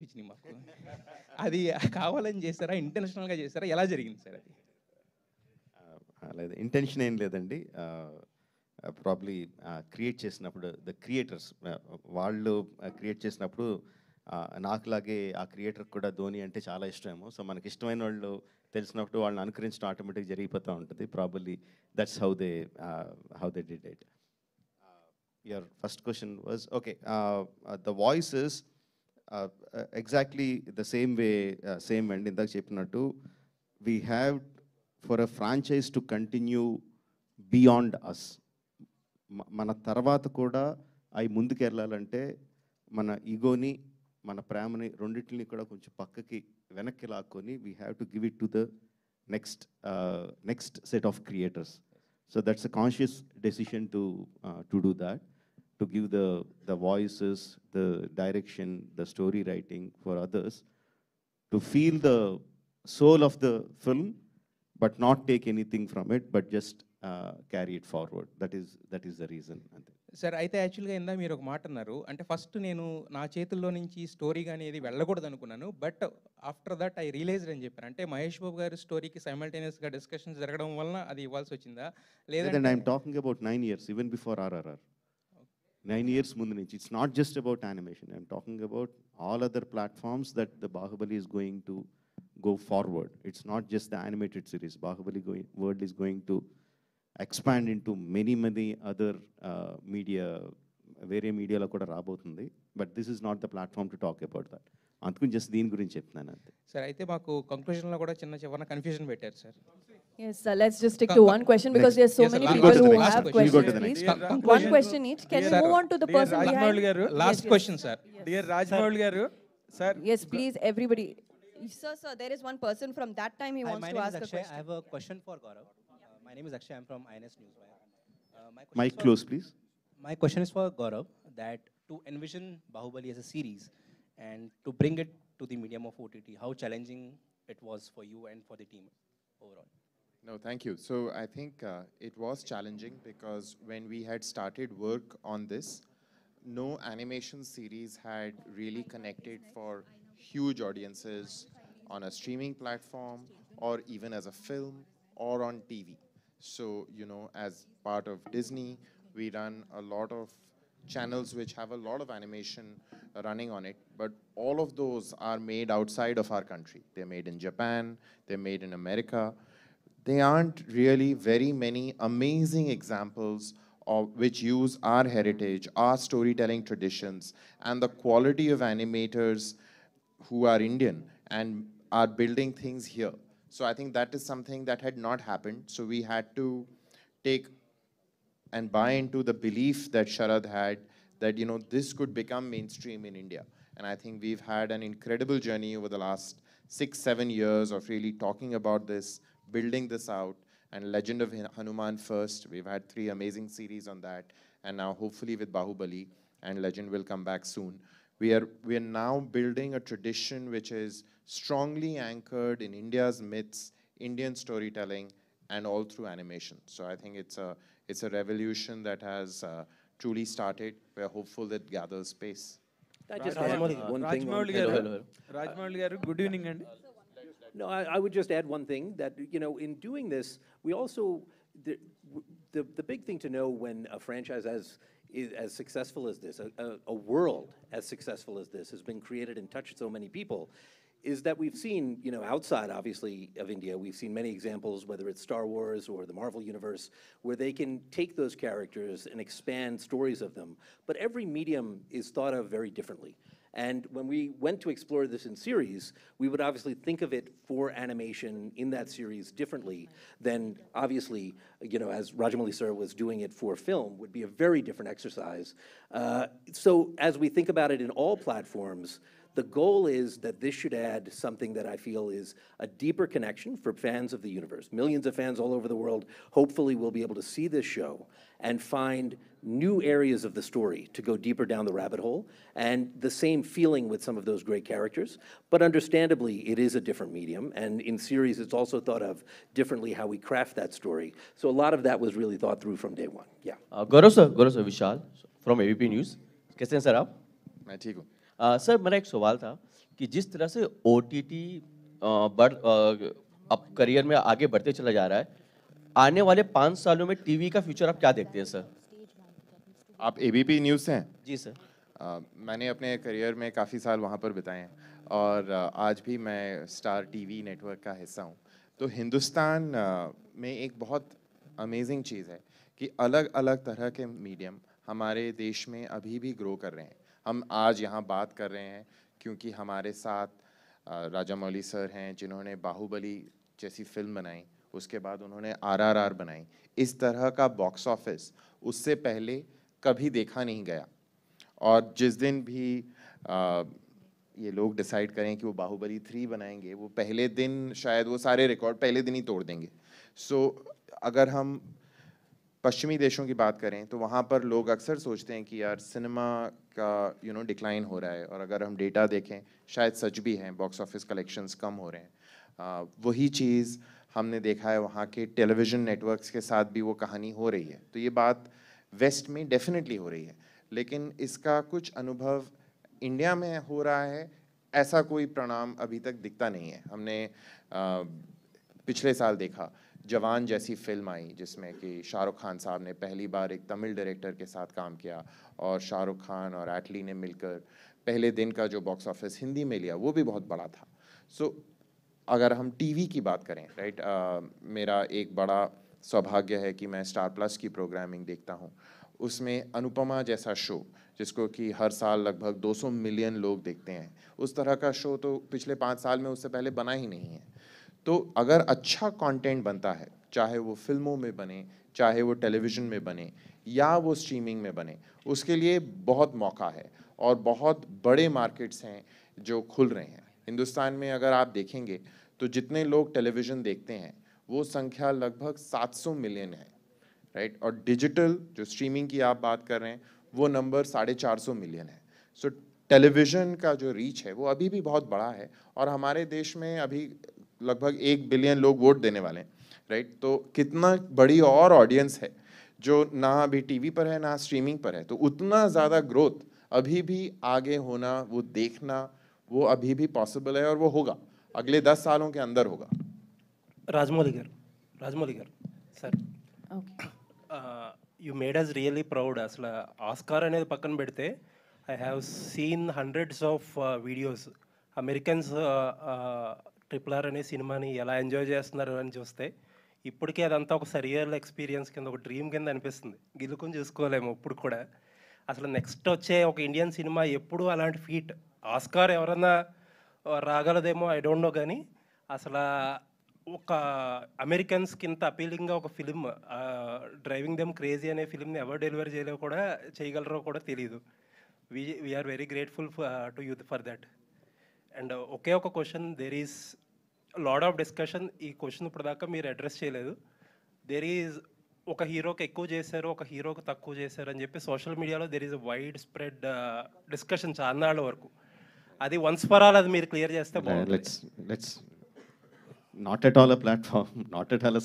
అనిపించింది మాకు. అది కావాలని చేశారా, ఇంటెన్షనల్గా చేశారా, ఎలా జరిగింది సార్ అది? లేదు, ఇంటెన్షన్ ఏం లేదండి. ప్రాబ్లీ క్రియేట్ చేసినప్పుడు ద క్రియేటర్స్ వాళ్ళు క్రియేట్ చేసినప్పుడు నాకులాగే ఆ క్రియేటర్కి కూడా ధోని అంటే చాలా ఇష్టమేమో. సో మనకి ఇష్టమైన వాళ్ళు తెలిసినప్పుడు వాళ్ళని అనుకరించడం ఆటోమేటిక్గా జరిగిపోతూ ఉంటుంది. Probably that's how they did it. Your first question was okay. The voice is exactly the same అండి. ఇందాక చెప్పినట్టు we have for a franchise to continue beyond us. మన తర్వాత కూడా అవి ముందుకు వెళ్ళాలంటే మన ఈగోని, మన ప్రేమని రెండింటిని కూడా కొంచెం పక్కకి వెనక్కి లాక్కొని we have to give it to the next set of creators. So that's a conscious decision to do that, to give the voices, the direction, the story writing for others, to feel the soul of the film, but not take anything from it, but just carry it forward. That is the reason. Sir అయితే యాక్చువల్గా ఇందా మీరు ఒక మాట అన్నారు, అంటే first నేను నా చేతుల్లో నుంచి స్టోరీ కానీ ఏది వెళ్ళకూడదు అనుకున్నాను, but after that I realized అని చెప్పారు. అంటే మహేష్ బాబు గారి స్టోరీకి సైమల్టేనియస్గా డిస్కషన్స్ జరగడం వలన అది ఇవ్వాల్సి వచ్చిందా? లేదంటే I'm talking about 9 years, even before RRR. 9 years ముందు నుంచి. It's not just about animation. I'm talking about all other platforms that the Bahubali is going to go forward. It's not just the animated series. Bahubali world is going to expand into many other media, వేరే మీడియాలో కూడా రాబోతుంది. But this is not the platform to talk about that. అందుకని just దీని గురించి చెప్తున్నాను అంతే. Sir అయితే మాకు కంక్లూజన్లో కూడా చిన్న కన్ఫ్యూజన్ పెట్టారు sir. Yes, sir. Let's just stick to one question because there's so many people who have questions. Please, one question each. Can you move on to the person behind? Last question, sir. Dear Rajmouli garu, sir. Yes, please, everybody. Sir, there is one person from that time he wants to ask a question. I have a question for Gaurav. My name is Akshay. I'm from INS Newswire. Mic close, please. My question is for Gaurav, that to envision Bahubali as a series and to bring it to the medium of OTT, how challenging it was for you and for the team overall? No, thank you. So I think it was challenging because when we had started work on this, no animation series had really connected for huge audiences on a streaming platform or even as a film or on TV. So, you know, as part of Disney, we run a lot of channels which have a lot of animation running on it, but all of those are made outside of our country. They're made in Japan, they're made in America. They aren't really very many amazing examples of which use our heritage, our storytelling traditions, and the quality of animators who are Indian and are building things here. So I think that is something that had not happened. So we had to take and buy into the belief that Sharad had that, you know, this could become mainstream in India. And I think we've had an incredible journey over the last 6-7 years of really talking about this, building this out, and Legend of Hanuman first. We've had 3 amazing series on that, and now hopefully with Bahubali, and Legend will come back soon. We are now building a tradition which is strongly anchored in India's myths, Indian storytelling, and all through animation. So I think it's a revolution that has truly started. We're hopeful that gathers pace. Rajmouli garu, good evening and. No, I would just add one thing, that, you know, in doing this, we also, the big thing to know when a franchise as successful as this, a world as successful as this has been created and touched so many people, is that we've seen, you know, outside, obviously, of India, we've seen many examples, whether it's Star Wars or the Marvel Universe, where they can take those characters and expand stories of them. But every medium is thought of very differently. And when we went to explore this in series, we would obviously think of it for animation in that series differently than, obviously, you know, as Rajamouli sir was doing it for film, would be a very different exercise. So as we think about it in all platforms, the goal is that this should add something that I feel is a deeper connection for fans of the universe. Millions of fans all over the world hopefully will be able to see this show and find new areas of the story to go deeper down the rabbit hole, and the same feeling with some of those great characters. But understandably, it is a different medium, and in series, it's also thought of differently how we craft that story. So a lot of that was really thought through from day one. Yeah. Gaurav sir, Vishal from ABP News. कैसे हैं sir आप? मैं ठीक हूँ. Sir मेरा एक सवाल था कि जिस तरह से OTT अब करियर में आगे बढ़ते चला जा रहा है, आने वाले 5 सालों में टीवी का फ्यूचर आप क्या देखते हैं सर? आप ABP न्यूज़ से हैं? जी सर। मैंने अपने करियर में काफ़ी साल वहाँ पर बिताए हैं और आज भी मैं स्टार TV नेटवर्क का हिस्सा हूँ। तो हिंदुस्तान में एक बहुत अमेजिंग चीज़ है कि अलग अलग तरह के मीडियम हमारे देश में अभी भी ग्रो कर रहे हैं। हम आज यहाँ बात कर रहे हैं क्योंकि हमारे साथ राजामौली सर हैं जिन्होंने बाहुबली जैसी फिल्म बनाई, उसके बाद उन्होंने RRR बनाई। इस तरह का बॉक्स ऑफिस उससे पहले कभी देखा नहीं गया। और जिस दिन भी ये लोग डिसाइड करें कि वो बाहुबली 3 बनाएंगे, वो पहले दिन शायद वो सारे रिकॉर्ड पहले दिन ही तोड़ देंगे। अगर हम पश्चिमी देशों की बात करें तो वहाँ पर लोग अक्सर सोचते हैं कि यार सिनेमा का डिक्लाइन हो रहा है, और अगर हम डेटा देखें शायद सच भी है, बॉक्स ऑफिस कलेक्शंस कम हो रहे हैं। वही चीज़ हमने देखा है वहाँ के टेलीविज़न नेटवर्क्स के साथ भी वो कहानी हो रही है। तो ये बात वेस्ट में डेफिनेटली हो रही है, लेकिन इसका कुछ अनुभव इंडिया में हो रहा है ऐसा कोई परिणाम अभी तक दिखता नहीं है। हमने पिछले साल देखा जवान जैसी फिल्म आई जिसमें कि शाहरुख खान साहब ने पहली बार एक तमिल डायरेक्टर के साथ काम किया, और शाहरुख खान और एटली ने मिलकर पहले दिन का जो बॉक्स ऑफिस हिंदी में लिया वो भी बहुत बड़ा था। अगर हम टीवी की बात करें, राइट, मेरा एक बड़ा सौभाग्य है कि मैं स्टार प्लस की प्रोग्रामिंग देखता हूँ। उसमें अनुपमा जैसा शो जिसको कि हर साल लगभग 200 मिलियन लोग देखते हैं, उस तरह का शो तो पिछले 5 साल में उससे पहले बना ही नहीं है। तो अगर अच्छा कंटेंट बनता है, चाहे वो फिल्मों में बने, चाहे वो टेलीविज़न में बने या वो स्ट्रीमिंग में बने, उसके लिए बहुत मौका है और बहुत बड़े मार्केट्स हैं जो खुल रहे हैं। हिंदुस्तान में अगर आप देखेंगे तो जितने लोग टेलीविज़न देखते हैं वो संख्या लगभग 700 मिलियन है, राइट, और डिजिटल जो स्ट्रीमिंग की आप बात कर रहे हैं वो नंबर 450 मिलियन है। सो टेलीविज़न का जो रीच है वो अभी भी बहुत बड़ा है, और हमारे देश में अभी लगभग 1 बिलियन लोग वोट देने वाले हैं, राइट। तो कितना बड़ी और ऑडियंस है जो ना अभी टीवी पर है ना स्ट्रीमिंग पर है, तो उतना ज़्यादा ग्रोथ अभी भी आगे होना, वो देखना, वो अभी भी पॉसिबल है, और वो होगा अगले 10 सालों के अंदर होगा। Rajamouli garu sir, you made us really proud. అసలు ఆస్కార్ అనేది పక్కన పెడితే I have seen hundreds of videos Americans RRR అనే సినిమాని ఎలా ఎంజాయ్ చేస్తున్నారు అని చూస్తే ఇప్పటికీ అదంతా ఒక సరియల్ ఎక్స్పీరియన్స్ కింద, ఒక డ్రీమ్ కింద అనిపిస్తుంది. గిలుకొని చూసుకోలేము ఇప్పుడు కూడా. అసలు నెక్స్ట్ వచ్చే ఒక ఇండియన్ సినిమా ఎప్పుడు అలాంటి ఫీట్ ఆస్కార్ ఎవరన్నా రాగలదేమో ఐ డోంట్ నో, కానీ అసలు ఒక అమెరికన్స్కి ఇంత అపీలింగ్గా ఒక ఫిలిం డ్రైవింగ్ దెమ్ క్రేజీ అనే ఫిలింని ఎవరు డెలివరీ చేయగలరో కూడా తెలియదు. We are very grateful to you for that. And ఒకే ఒక question, there is lot of discussion. ఈ క్వశ్చన్ ఇప్పుడు దాకా మీరు అడ్రస్ చేయలేదు. దేర్ ఈజ్ ఒక హీరోకి ఎక్కువ చేశారు, ఒక హీరోకి తక్కువ చేశారు అని చెప్పి సోషల్ మీడియాలో there is wide spread discussion చాన్నాళ్ళ వరకు. అది వన్స్ ఫర్ ఆల్ అది మీరు క్లియర్ చేస్తే బాగుంటుంది. Not at all a platform, not at all a